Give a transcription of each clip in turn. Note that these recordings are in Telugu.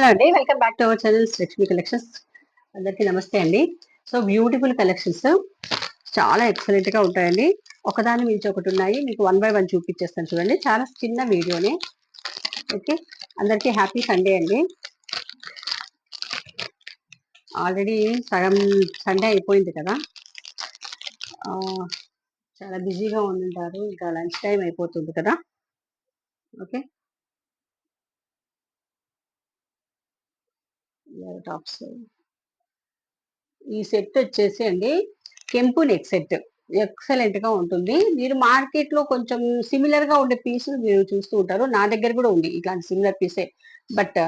హలో అండి. Welcome back to our channel Lakshmi collections. అందరికీ నమస్తే అండి. సో బ్యూటిఫుల్ కలెక్షన్స్ చాలా ఎక్సలెంట్ గా ఉంటాయండి. ఒకదాని మించి ఒకటి ఉన్నాయి. మీకు వన్ బై వన్ చూపించేస్తాను చూడండి. చాలా చిన్న వీడియోనే. ఓకే, అందరికీ హ్యాపీ సండే అండి. ఆల్రెడీ సగం సండే అయిపోయింది కదా. చాలా బిజీగా ఉంటుంటారు. ఇంకా లంచ్ టైం అయిపోతుంది కదా. ఓకే, టాప్స్ ఈ సెట్ వచ్చేసి అండి కెంపు నెక్ సెట్. ఎక్సలెంట్ గా ఉంటుంది. మీరు మార్కెట్ లో కొంచెం సిమిలర్ గా ఉండే పీసులు మీరు చూస్తూ ఉంటారు. నా దగ్గర కూడా ఉంది ఇట్లాంటి సిమిలర్ పీసే. బట్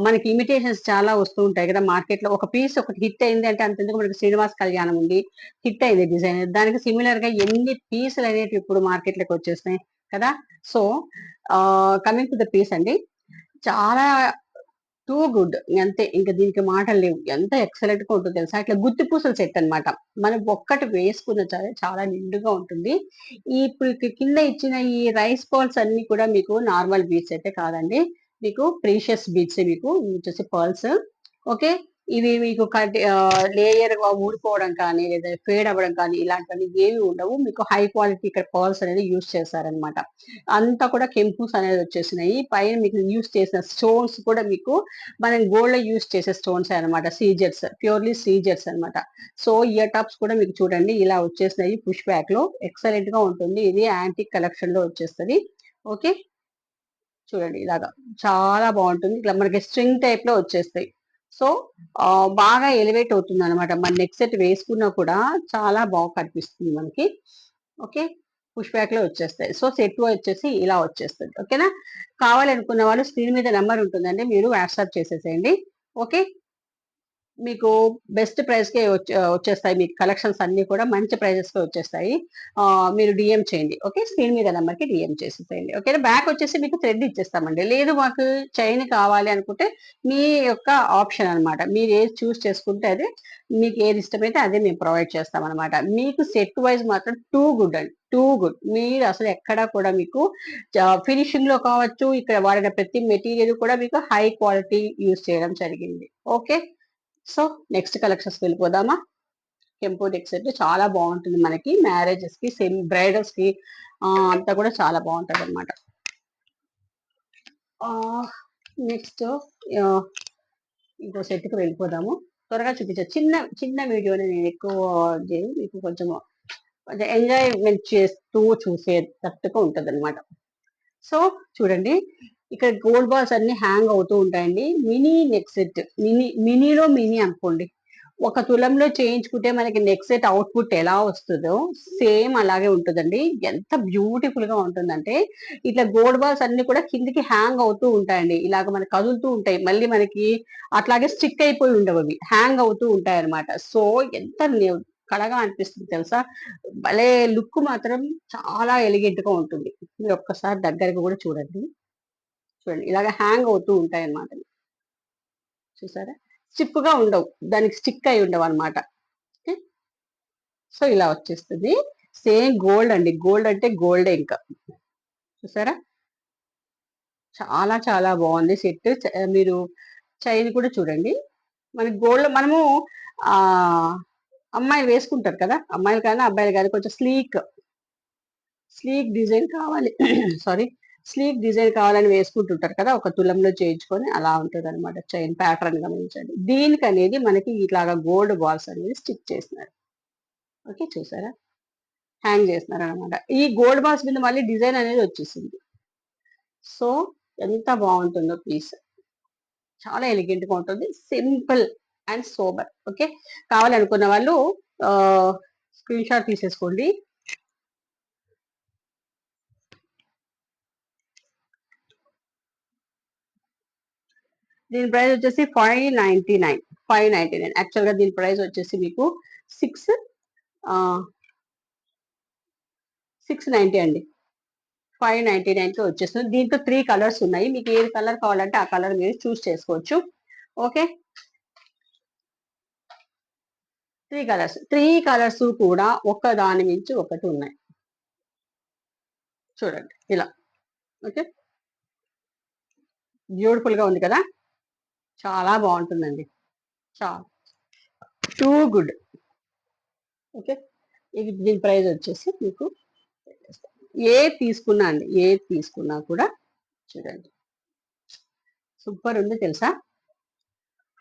మనకి ఇమిటేషన్స్ చాలా వస్తూ ఉంటాయి కదా మార్కెట్ లో. ఒక పీస్ ఒకటి హిట్ అయింది అంటే అంతెందుకు, మనకి శ్రీనివాస్ కళ్యాణం ఉంది, హిట్ అయింది డిజైన్. దానికి సిమిలర్ గా ఎన్ని పీసులు అనేవి ఇప్పుడు మార్కెట్ లోకి వచ్చేస్తున్నాయి కదా. So coming to the piece అండి, చాలా టూ గుడ్. అంతే, ఇంకా దీనికి మాటలు లేవు. ఎంత ఎక్సలెంట్ గా ఉంటుంది తెలుసా. ఇట్లా గుత్తి పూసల సెట్ అన్నమాట. మనం ఒక్కటి వేసుకున్న చాలా చాలా నిండుగా ఉంటుంది. ఈ ఇప్పుడు కింద ఇచ్చిన ఈ రైస్ బాల్స్ అన్ని కూడా మీకు నార్మల్ బీడ్స్ అయితే కాదండి, మీకు ప్రీషియస్ బీడ్స్. మీకు ఇవి వచ్చేసి పర్ల్స్. ఓకే, ఇవి మీకు లేయర్ గా ఊడిపోవడం కానీ లేదా ఫేడ్ అవ్వడం కానీ ఇలాంటివన్నీ ఏమి ఉండవు. మీకు హై క్వాలిటీ ఇక్కడ పర్ల్స్ అనేది యూస్ చేశారనమాట. అంతా కూడా కెంపుస్ అనేది వచ్చేసినాయి. పైన మీకు యూస్ చేసిన స్టోన్స్ కూడా మీకు మనం గోల్డ్ లో యూస్ చేసే స్టోన్స్ అనమాట. సీజర్స్, ప్యూర్లీ సీజర్స్ అనమాట. సో ఇయర్ టాప్స్ కూడా మీకు చూడండి ఇలా వచ్చేసినాయి. పుష్ బ్యాక్ లో ఎక్సలెంట్ గా ఉంటుంది. ఇది యాంటిక్ కలెక్షన్ లో వచ్చేస్తుంది. ఓకే, చూడండి ఇలాగా చాలా బాగుంటుంది. ఇట్లా మనకి స్ట్రింగ్ టైప్ లో వచ్చేస్తాయి. సో బాగా ఎలివేట్ అవుతుంది అనమాట. మన నెక్ సెట్ వేసుకున్నా కూడా చాలా బాగా కనిపిస్తుంది మనకి. ఓకే, పుష్ బ్యాక్ లో వచ్చేస్తాయి. సో సెట్ వచ్చేసి ఇలా వచ్చేస్తుంది. ఓకేనా, కావాలనుకున్న వాళ్ళు స్క్రీన్ మీద నెంబర్ ఉంటుందండి, మీరు వాట్సాప్ చేసేసేయండి. ఓకే, మీకు బెస్ట్ ప్రైస్ కే వచ్చేస్తాయి. మీకు కలెక్షన్స్ అన్ని కూడా మంచి ప్రైజెస్ కి వచ్చేస్తాయి. మీరు డిఎం చేయండి. ఓకే, స్క్రీన్ మీద నెంబర్ కి డిఎం చేసేసేయండి. ఓకేనా, బ్యాక్ వచ్చేసి మీకు థ్రెడ్ ఇచ్చేస్తామండి. లేదు మాకు చైన్ కావాలి అనుకుంటే మీ యొక్క ఆప్షన్ అనమాట. మీరు ఏది చూస్ చేసుకుంటే అదే, మీకు ఏది ఇష్టమైతే అదే మేము ప్రొవైడ్ చేస్తాం అనమాట. మీకు సెట్ వైజ్ మాత్రం టూ గుడ్ అండి, టూ గుడ్. మీరు అసలు ఎక్కడా కూడా మీకు ఫినిషింగ్ లో కావచ్చు, ఇక్కడ వాడిన ప్రతి మెటీరియల్ కూడా మీకు హై క్వాలిటీ యూస్ చేయడం జరిగింది. ఓకే, సో నెక్స్ట్ కలెక్షన్స్ వెళ్ళిపోదామా. కెంపు నెక్ సెట్ చాలా బాగుంటుంది మనకి మ్యారేజెస్ కి, సెమీ బ్రైడల్స్ కి అంతా కూడా చాలా బాగుంటది అనమాట. నెక్స్ట్ ఇంకో సెట్ కి వెళ్ళిపోదాము. త్వరగా చూపించే చిన్న చిన్న వీడియోని నేను ఎక్కువ మీకు కొంచెం కొంచెం ఎంజాయ్మెంట్ చేస్తూ చూసేటట్టుగా ఉంటది అనమాట. సో చూడండి, ఇక్కడ గోల్డ్ బాల్స్ అన్ని హ్యాంగ్ అవుతూ ఉంటాయండి. మినీ నెక్ సెట్, మినీలో మినీ అనుకోండి. ఒక తులంలో చేయించుకుంటే మనకి నెక్ సెట్ అవుట్పుట్ ఎలా వస్తుందో సేమ్ అలాగే ఉంటుందండి. ఎంత బ్యూటిఫుల్ గా ఉంటుందంటే, ఇట్లా గోల్డ్ బాల్స్ అన్ని కూడా కిందికి హ్యాంగ్ అవుతూ ఉంటాయండి. ఇలాగ మనకి కదులుతూ ఉంటాయి. మళ్ళీ మనకి అట్లాగే స్టిక్ అయిపోయి ఉండవు, అవి హ్యాంగ్ అవుతూ ఉంటాయి అనమాట. సో ఎంత కళగా అనిపిస్తుంది తెలుసా. భలే లుక్ మాత్రం చాలా ఎలిగెంట్ గా ఉంటుంది. మీరు ఒక్కసారి దగ్గరకు కూడా చూడండి. చూడండి ఇలాగ హ్యాంగ్ అవుతూ ఉంటాయి అన్నమాట. చూసారా, స్టిప్ గా ఉండవు, దానికి స్టిక్ అయి ఉండవు అనమాట. సో ఇలా వచ్చేస్తుంది. సేమ్ గోల్డ్ అండి, గోల్డ్ అంటే గోల్డే ఇంకా. చూసారా, చాలా చాలా బాగుంది సెట్. మీరు చైన్ కూడా చూడండి. మనకి గోల్డ్ మనము ఆ అమ్మాయిలు వేసుకుంటారు కదా, అమ్మాయిలు కానీ అబ్బాయిలు కానీ కొంచెం స్లీక్ డిజైన్ కావాలి సారీ, స్లీక్ డిజైన్ కావాలని వేసుకుంటుంటారు కదా, ఒక తులంలో చేయించుకొని అలా ఉంటుంది అనమాట. చైన్ ప్యాటర్న్ గమనించండి. దీనికి అనేది మనకి ఇట్లాగా గోల్డ్ బాల్స్ అనేది స్టిక్ చేసినారు. ఓకే, చూసారా, హ్యాంగ్ చేస్తున్నారు అనమాట. ఈ గోల్డ్ బాల్స్ మీద మళ్ళీ డిజైన్ అనేది వచ్చేసింది. సో ఎంత బాగుంటుందో పీస్, చాలా ఎలిగెంట్ గా ఉంటుంది. Simple and sober. ఓకే, కావాలనుకున్న వాళ్ళు స్క్రీన్ షాట్ తీసేసుకోండి. దీని ప్రైస్ వచ్చేసి 599. 599 యాక్చువల్ గా దీని ప్రైస్ వచ్చేసి మీకు 690 అండి. 599 కి వచ్చేస్తుంది. దీంట్లో 3 కలర్స్ ఉన్నాయి. మీకు ఏ కలర్ కావాలంటే ఆ కలర్ మీరు చూస్ చేసుకోవచ్చు. ఓకే, 3 కలర్స్ కూడా ఒక దాని మించి ఒకటి ఉన్నాయి. చూడండి ఇలా. ఓకే, బ్యూటిఫుల్ గా ఉంది కదా. చాలా బాగుంటుందండి. చాలా టూ గుడ్. ఓకే. ఇది దీని ప్రైస్ వచ్చేసి మీకు ఏది తీసుకున్నా అండి, ఏది తీసుకున్నా కూడా చూడండి సూపర్ ఉంది తెలుసా.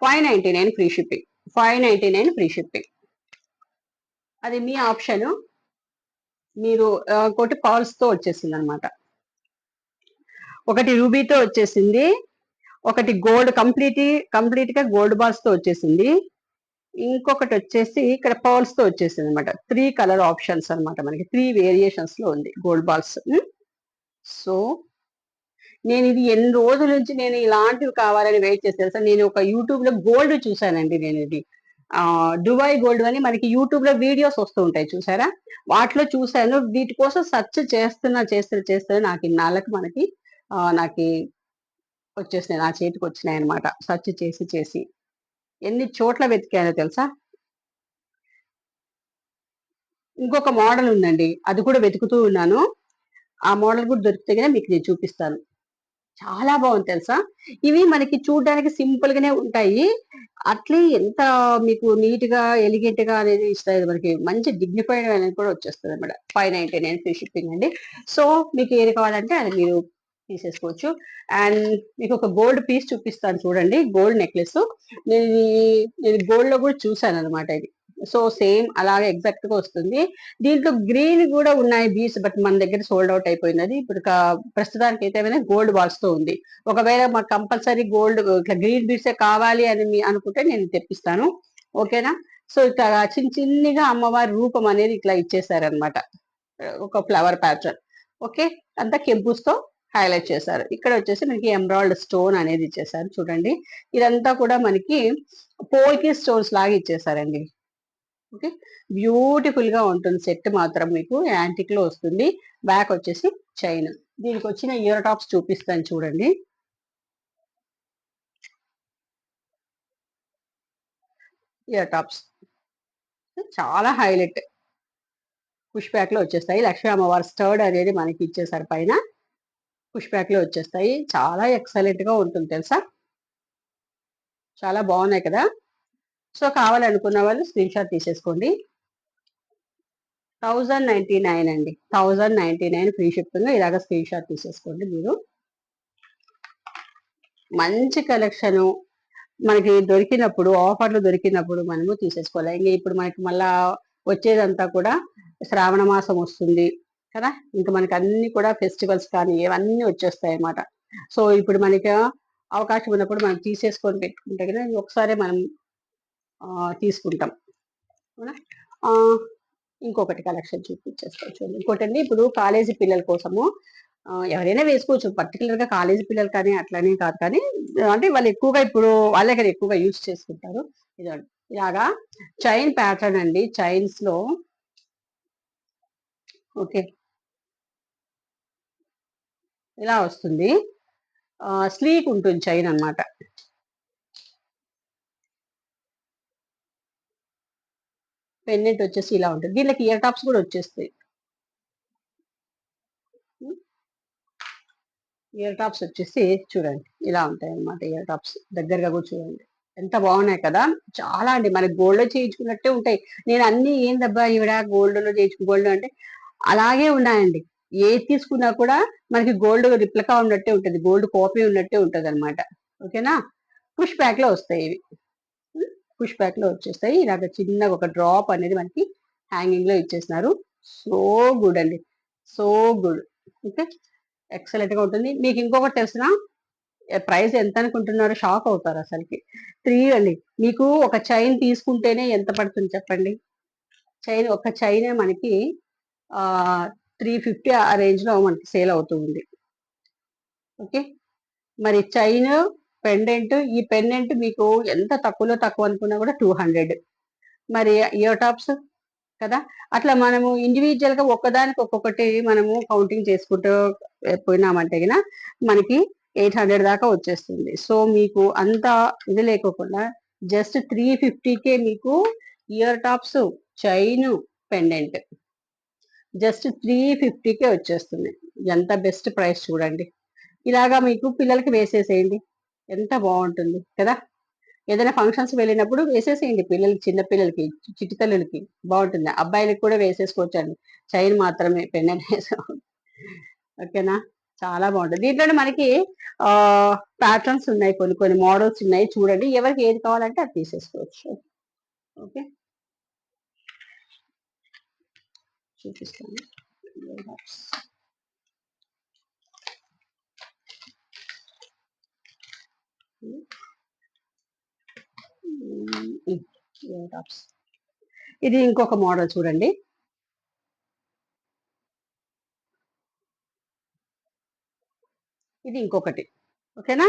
599 ఫ్రీ షిప్పింగ్. 599 free shipping. అది మీ ఆప్షన్. మీరు ఇంకోటి పర్ల్స్ తో వచ్చేసింది అనమాట. ఒకటి రూబీతో వచ్చేసింది, ఒకటి గోల్డ్ కంప్లీట్ గా గోల్డ్ బాల్స్ తో వచ్చేసింది, ఇంకొకటి వచ్చేసి ఇక్కడ పర్ల్స్ తో వచ్చేసింది అనమాట. 3 కలర్ ఆప్షన్స్ అనమాట, మనకి 3 వేరియేషన్స్ లో ఉంది గోల్డ్ బాల్స్. సో నేను ఇది ఎన్ని రోజుల నుంచి నేను ఇలాంటివి కావాలని వెయిట్ చేస్తాను సార్. నేను ఒక యూట్యూబ్ లో గోల్డ్ చూసానండి. నేను ఇది దుబాయ్ గోల్డ్ అని మనకి యూట్యూబ్ లో వీడియోస్ వస్తూ ఉంటాయి చూసారా, వాటిలో చూసాను. వీటి కోసం సెర్చ్ చేస్తున్నా నాకు ఇన్నాళ్ళకి మనకి నాకు వచ్చేసినాయి, నా చేతికి వచ్చినాయి అనమాట. సెర్చ్ చేసి ఎన్ని చోట్ల వెతికానో తెలుసా. ఇంకొక మోడల్ ఉందండి, అది కూడా వెతుకుతూ ఉన్నాను. ఆ మోడల్ కూడా దొరికితే కనుక మీకు నేను చూపిస్తాను. చాలా బాగుంది తెలుసా. ఇవి మనకి చూడడానికి సింపుల్ గానే ఉంటాయి, అట్లే ఎంత మీకు నీట్ గా ఎలిగెంట్ గా అనేది ఇస్తాయి. మనకి మంచి డిగ్నిఫైడ్ అనేది కూడా వచ్చేస్తుంది అనమాట. 599 ఫ్రీ షిప్పింగ్ అండి. సో మీకు ఏది కావాలంటే అది మీరు తీసేసుకోవచ్చు. అండ్ మీకు ఒక గోల్డ్ పీస్ చూపిస్తాను చూడండి, గోల్డ్ నెక్లెస్. నేను గోల్డ్ లో కూడా చూసాను అనమాట ఇది. సో సేమ్ అలాగే ఎగ్జాక్ట్ గా వస్తుంది. దీంట్లో గ్రీన్ కూడా ఉన్నాయి బీడ్స్, బట్ మన దగ్గర సోల్డ్ అవుట్ అయిపోయినది. ఇప్పుడు ప్రస్తుతానికి అయితే గోల్డ్ బాల్స్ తో ఉంది. ఒకవేళ మాకు కంపల్సరీ గోల్డ్ ఇట్లా గ్రీన్ బీడ్సే కావాలి అని అనుకుంటే నేను తెప్పిస్తాను. ఓకేనా. సో ఇట్లా చిన్నిగా అమ్మవారి రూపం అనేది ఇట్లా ఇచ్చేసారనమాట, ఒక ఫ్లవర్ ప్యాటర్న్. ఓకే. అంతా కెంపుస్ తో హైలైట్ చేశారు. ఇక్కడ వచ్చేసి మనకి ఎమరాల్డ్ స్టోన్ అనేది ఇచ్చేసారు చూడండి. ఇదంతా కూడా మనకి పోల్కి స్టోన్స్ లాగా ఇచ్చేసారండి. ఓకే. బ్యూటిఫుల్ గా ఉంటుంది సెట్ మాత్రం, మీకు యాంటిక్ లో వస్తుంది. బ్యాక్ వచ్చేసి చైన్. దీనికి వచ్చిన ఇయర్ టాప్స్ చూపిస్తాను చూడండి. ఇయర్ టాప్స్ చాలా హైలైట్. పుష్ బ్యాక్ లో వచ్చేస్తాయి. లక్ష్మీ అమ్మవారి స్టర్డ్ అనేది మనకి ఇచ్చేసారు పైన. పుష్ బ్యాక్ లో వచ్చేస్తాయి. చాలా ఎక్సలెంట్ గా ఉంటుంది తెలుసా. చాలా బాగున్నాయి కదా. సో కావాలనుకున్న వాళ్ళు స్క్రీన్ షాట్ తీసేసుకోండి. 1099 అండి. 1099 ఫ్రీ షిప్పింగ్. ఇలాగ స్క్రీన్ షాట్ తీసేసుకోండి మీరు. మంచి కలెక్షన్ మనకి దొరికినప్పుడు, ఆఫర్లు దొరికినప్పుడు మనము తీసేసుకోవాలి. ఇంకా ఇప్పుడు మనకి మళ్ళా వచ్చేదంతా కూడా శ్రావణ మాసం వస్తుంది కదా, ఇంకా మనకి అన్ని కూడా ఫెస్టివల్స్ కానీ ఇవన్నీ వచ్చేస్తాయి అన్నమాట. సో ఇప్పుడు మనకి అవకాశం ఉన్నప్పుడు మనం తీసేసుకొని పెట్టుకుంటే కదా ఒకసారి మనం తీసుకుంటాం. అవునా. ఆ, ఇంకొకటి కలెక్షన్ చూపించేస్తాను చూడండి. ఇంకోటండి, ఇప్పుడు కాలేజీ పిల్లల కోసము ఎవరైనా వేసుకోవచ్చు, పర్టికులర్ గా కాలేజీ పిల్లలు కానీ అట్లనే కాదు, కానీ అంటే వాళ్ళు ఎక్కువగా ఇప్పుడు వాళ్ళే కదా ఎక్కువగా యూజ్ చేసుకుంటారు. ఇదండి ఇలాగా చైన్ ప్యాటర్న్ అండి, చైన్స్ లో. ఓకే. ఇలా వస్తుంది. స్లీక్ ఉంటుంది చైన్ అన్నమాట. పెన్నెంట్ వచ్చేసి ఇలా ఉంటుంది. దీనికి ఇయర్ టాప్స్ కూడా వచ్చేస్తాయి. ఇయర్ టాప్స్ వచ్చేసి చూడండి ఇలా ఉంటాయి అన్నమాట. ఇయర్ టాప్స్ దగ్గరగా కూడా చూడండి ఎంత బాగున్నాయి కదా. చాలా అండి, మనకి గోల్డ్ లో చేయించుకున్నట్టే ఉంటాయి. నేను అన్ని ఏందబ్బా ఈవిడ గోల్డ్ లో గోల్డ్ అంటే అలాగే ఉన్నాయండి. ఏది తీసుకున్నా కూడా మనకి గోల్డ్ రిప్లికా ఉన్నట్టే ఉంటుంది, గోల్డ్ కాపీ ఉన్నట్టే ఉంటది అనమాట. ఓకేనా. పుష్ బ్యాక్ లో వస్తాయి ఇవి. పుష్ బ్యాక్ లో వచ్చేస్తాయి. ఇలాగ చిన్నగా ఒక డ్రాప్ అనేది మనకి హ్యాంగింగ్ లో ఇచ్చేసినారు. సో గుడ్ అండి, సో గుడ్. ఓకే. ఎక్సలెంట్ గా ఉంటుంది. మీకు ఇంకొకటి తెలిసిన ప్రైస్ ఎంత అనుకుంటున్నారు, షాక్ అవుతారు అసలుకి. 3 అండి. మీకు ఒక చైన్ తీసుకుంటేనే ఎంత పడుతుంది చెప్పండి. ఒక చైనే మనకి ఆ 350 ఆ రేంజ్ లో మనకి సేల్ అవుతూ ఉంది. ఓకే. మరి చైన్, పెండెంట్, ఈ పెండెంట్ మీకు ఎంత తక్కువలో తక్కువ అనుకున్నా కూడా 200. మరి ఇయర్ టాప్స్ కదా. అట్లా మనము ఇండివిజువల్ గా ఒక్కదానికి ఒక్కొక్కటి మనము కౌంటింగ్ చేసుకుంటూ పోయినామంటే గిన మనకి 800 దాకా వచ్చేస్తుంది. సో మీకు అంత ఇది లేకోకుండా జస్ట్ 350కే మీకు ear tops, chain, pendant just 350కే వచ్చేస్తుంది. ఎంత బెస్ట్ ప్రైస్ చూడండి. ఇలాగా మీకు పిల్లలకి వేసేసేయండి. ఎంత బాగుంటుంది కదా. ఏదైనా ఫంక్షన్స్ వెళ్ళినప్పుడు వేసేసేయండి పిల్లలకి, చిన్న పిల్లలకి, చిట్టి తల్లులకి బాగుంటుంది. అబ్బాయిలకి కూడా వేసేసుకోవచ్చండి. చైన్ మాత్రమే పెండెంట్ వేసాం. ఓకేనా. చాలా బాగుంటుంది. దీంట్లోనే మనకి ఆ ప్యాటర్న్స్ ఉన్నాయి, కొన్ని కొన్ని మోడల్స్ ఉన్నాయి. చూడండి, ఎవరికి ఏది కావాలంటే అది తీసేసుకోవచ్చు. ఓకే, చూపిస్తాను. ఇది ఇంకొక మోడల్ చూడండి. ఇది ఇంకొకటి. ఓకేనా.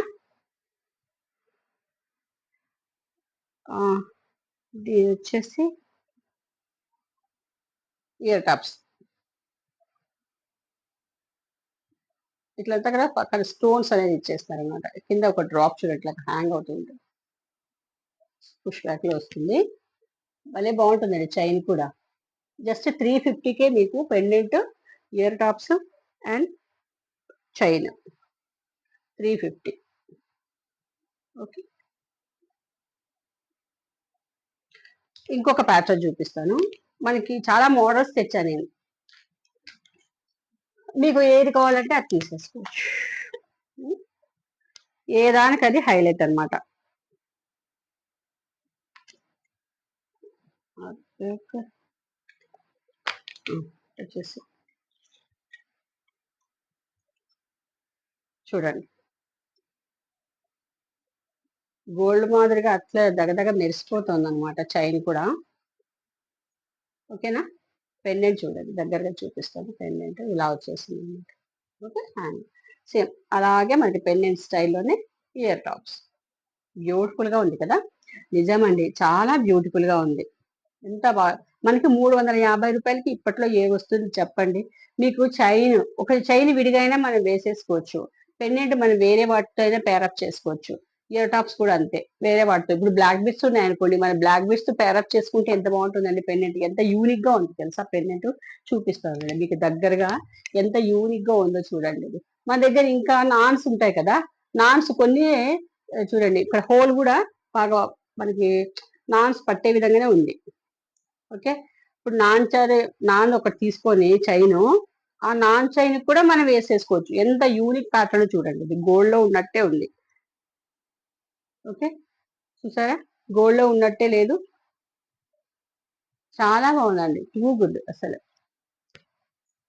ఇది వచ్చేసి ఇయర్ టాప్స్. ఇట్లంతా కదా పక్కన స్టోన్స్ అనేది ఇచ్చేస్తారు అనమాట. కింద ఒక డ్రాప్ చూడండి, ఇట్లా హ్యాంగ్ అవుతుంది, పుష్ బ్యాక్ లో వస్తుంది. భలే బాగుంటుందండి. చైన్ కూడా జస్ట్ 350కే మీకు pendant, ear tops and chain 350. Okay, ఇంకొక ప్యాటర్న్ చూపిస్తాను. మనకి చాలా మోడల్స్ తెచ్చా నేను, మీకు ఏది కావాలంటే అది తీసేసుకోవచ్చు. ఏ దానికి అది హైలైట్ అనమాట. వచ్చేసి చూడండి, గోల్డ్ మాదిరిగా అట్లా దగదగ మెరిసిపోతుంది అనమాట చైన్ కూడా. ఓకేనా. పెండెంట్ చూడండి, దగ్గరగా చూపిస్తాను. పెండెంట్ ఇలా వచ్చేసింది అనమాట. ఓకే, హ్యాండ్ సేమ్ అలాగే మనకి పెండెంట్ స్టైల్లోనే ఇయర్ టాప్స్. బ్యూటిఫుల్ గా ఉంది కదా. నిజమండి, చాలా బ్యూటిఫుల్ గా ఉంది. ఎంత బాగా. మనకి 350 రూపాయలకి ఇప్పట్లో ఏ వస్తుంది చెప్పండి. మీకు చైన్, ఒక చైన్ విడిగా అయినా మనం వేసేసుకోవచ్చు. పెండెంట్ మనం వేరే వాటితో అయినా పేరప్ చేసుకోవచ్చు. ఇయర్ టాప్స్ కూడా అంతే, వేరే వాటితో. ఇప్పుడు బ్లాక్ బిట్స్ ఉన్నాయి అనుకోండి, మనం బ్లాక్ బిట్స్ తో పేరప్ చేసుకుంటే ఎంత బాగుంటుందండి పెండెంట్. ఎంత యూనిక్ గా ఉంది తెలుసా పెండెంట్. చూపిస్తాను మీకు దగ్గరగా, ఎంత యూనిక్ గా ఉందో చూడండి ఇది. మన దగ్గర ఇంకా నాన్స్ ఉంటాయి కదా, నాన్స్ కొన్ని చూడండి, ఇక్కడ హోల్ కూడా బాగా మనకి నాన్స్ పట్టే విధంగానే ఉంది. ఓకే, ఇప్పుడు నాన్ ఒకటి తీసుకొని చైన్, ఆ నాన్ చైన్ కూడా మనం వేసేసుకోవచ్చు. ఎంత యూనిక్ ప్యాటర్న్ చూడండి, ఇది గోల్డ్ లో ఉన్నట్టే ఉంది. ఓకే, చూసారా, గోల్డ్ లో ఉన్నట్టే లేదు. చాలా బాగుందండి, టూ గుడ్ అసలు.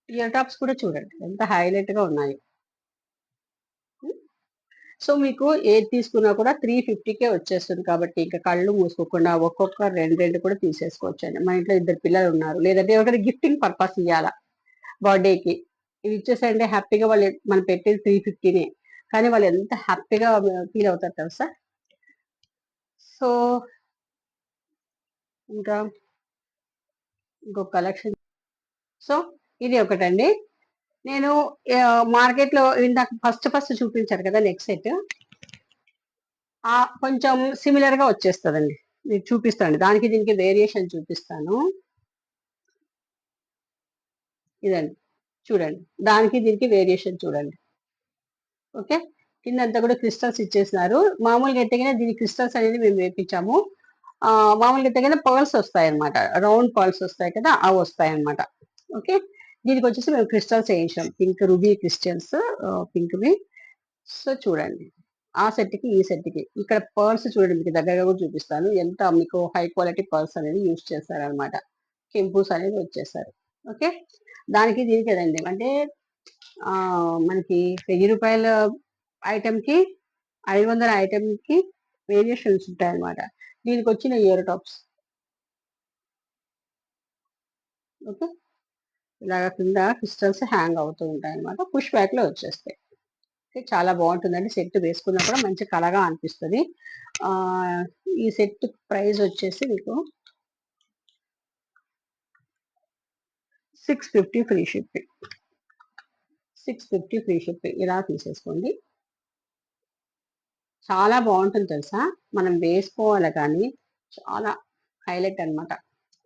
ఇయర్ టాప్స్ కూడా చూడండి ఎంత హైలైట్ గా ఉన్నాయి. సో మీకు ఏది తీసుకున్నా కూడా 350కే వచ్చేస్తుంది. కాబట్టి ఇంకా కళ్ళు మూసుకోకుండా ఒక్కొక్క రెండు రెండు కూడా తీసేసుకోవచ్చు అండి. మా ఇంట్లో ఇద్దరు పిల్లలు ఉన్నారు, లేదంటే ఎవరికైనా గిఫ్టింగ్ పర్పస్ ఇవ్వాలా బర్త్డేకి, ఇవి ఇచ్చేసండి హ్యాపీగా. వాళ్ళు మనం పెట్టేది 350నే, కానీ వాళ్ళు ఎంత హ్యాపీగా ఫీల్ అవుతారు తెలుసా. సో ఇంకా ఇంకొక కలెక్షన్. సో ఇది ఒకటండి. నేను మార్కెట్ లో ఇందాక ఫస్ట్ ఫస్ట్ చూపించారు కదా నెక్ సెట్, కొంచెం సిమిలర్ గా వచ్చేస్తుందండి. మీకు చూపిస్తాను, దానికి దీనికి వేరియేషన్ చూపిస్తాను. ఇదండి చూడండి, దానికి దీనికి వేరియేషన్ చూడండి. ఓకే, కిందంతా కూడా క్రిస్టల్స్ ఇచ్చేసినారు. మామూలుగా అయితే కనుక దీని క్రిస్టల్స్ అనేది మేము వేపించాము. మామూలుగా అయితే కనుక పర్ల్స్ వస్తాయి అనమాట, రౌండ్ పర్ల్స్ వస్తాయి కదా, అవి వస్తాయి అనమాట. ఓకే, దీనికి వచ్చేసి మేము క్రిస్టల్స్ వేయించాం, పింక్ రూబీ క్రిస్టల్స్, పింక్వి. సో చూడండి, ఆ సెట్ కి ఈ సెట్ కి ఇక్కడ పర్ల్స్ చూడండి, మీకు దగ్గరగా కూడా చూపిస్తాను. ఎంత మీకు హై క్వాలిటీ పర్ల్స్ అనేది యూజ్ చేస్తారనమాట. కెంపూస్ అనేది వచ్చేసారు. ఓకే, దానికి దీనికి కదండి అంటే ఆ మనకి 1000 రూపాయల ఐటమ్ కి 500 ఐటమ్ కి వేరియేషన్స్ ఉంటాయి అనమాట. దీనికి వచ్చిన ఇయర్ టాప్స్. ఓకే, ఇలాగ కింద క్రిస్టల్స్ హ్యాంగ్ అవుతూ ఉంటాయి అనమాట, పుష్ బ్యాక్ లో వచ్చేస్తాయి. ఓకే, చాలా బాగుంటుందండి. సెట్ వేసుకున్నా కూడా మంచి కలగా అనిపిస్తుంది. ఆ ఈ సెట్ ప్రైస్ వచ్చేసి మీకు 650 ఫ్రీ షిప్పింగ్. 650 ఫ్రీ షిప్పింగ్, ఇలా తీసేసుకోండి. చాలా బాగుంటుంది తెలుసా, మనం వేసుకోవాలి కానీ చాలా హైలైట్ అనమాట.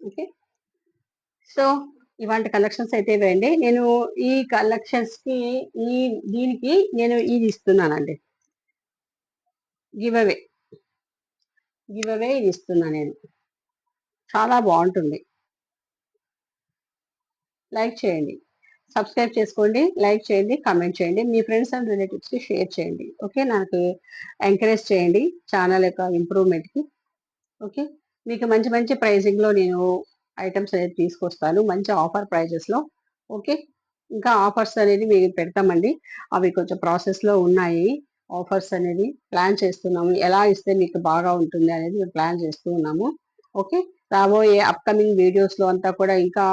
ఓకే, సో ఇవాంటి కలెక్షన్స్ అయితే ఇవ్వండి. నేను ఈ కలెక్షన్స్ కి ఈ దీనికి నేను ఇది ఇస్తున్నానండి. గివ్ అవే ఇది ఇస్తున్నా నేను. చాలా బాగుంటుంది. లైక్ చేయండి, సబ్స్క్రైబ్ చేసుకోండి, లైక్ చేయండి, కామెంట్ చేయండి, మీ ఫ్రెండ్స్ అండ్ రిలేటివ్స్కి షేర్ చేయండి. ఓకే, నాకు ఎంకరేజ్ చేయండి ఛానల్ యొక్క ఇంప్రూవ్మెంట్కి. ఓకే, మీకు మంచి మంచి ప్రైజింగ్లో నేను ఐటమ్స్ అనేది తీసుకొస్తాను, మంచి ఆఫర్ ప్రైజెస్లో. ఓకే, ఇంకా ఆఫర్స్ అనేది మేము పెడతామండి, అవి కొంచెం ప్రాసెస్లో ఉన్నాయి. ఆఫర్స్ అనేది ప్లాన్ చేస్తున్నాము, ఎలా ఇస్తే మీకు బాగా ఉంటుంది అనేది మేము ప్లాన్ చేస్తూ ఉన్నాము. ఓకే, రాబోయే అప్కమింగ్ వీడియోస్లో అంతా కూడా ఇంకా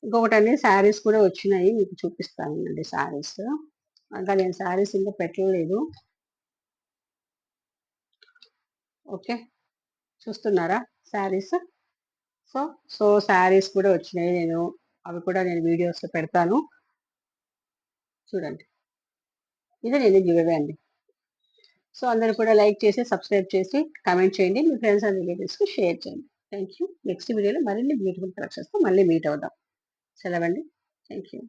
ఇంకొకటి అనేది శారీస్ కూడా వచ్చినాయి, మీకు చూపిస్తానండి శారీస్. ఇంకా నేను శారీస్ ఇంకా పెట్టలేదు. ఓకే, చూస్తున్నారా శారీస్? సో సో శారీస్ కూడా వచ్చినాయి, నేను అవి కూడా నేను వీడియోస్లో పెడతాను, చూడండి. ఇది నేను గివ్ అండి. సో అందరూ కూడా లైక్ చేసి, సబ్స్క్రైబ్ చేసి, కామెంట్ చేయండి, మీ ఫ్రెండ్స్ అండ్ రిలేటివ్స్కి షేర్ చేయండి. Thank you. నెక్స్ట్ వీడియోలో మరిన్ని బ్యూటిఫుల్ కలెక్షన్స్తో మళ్ళీ మీట్ అవుదాం. సెలవండి. Thank you.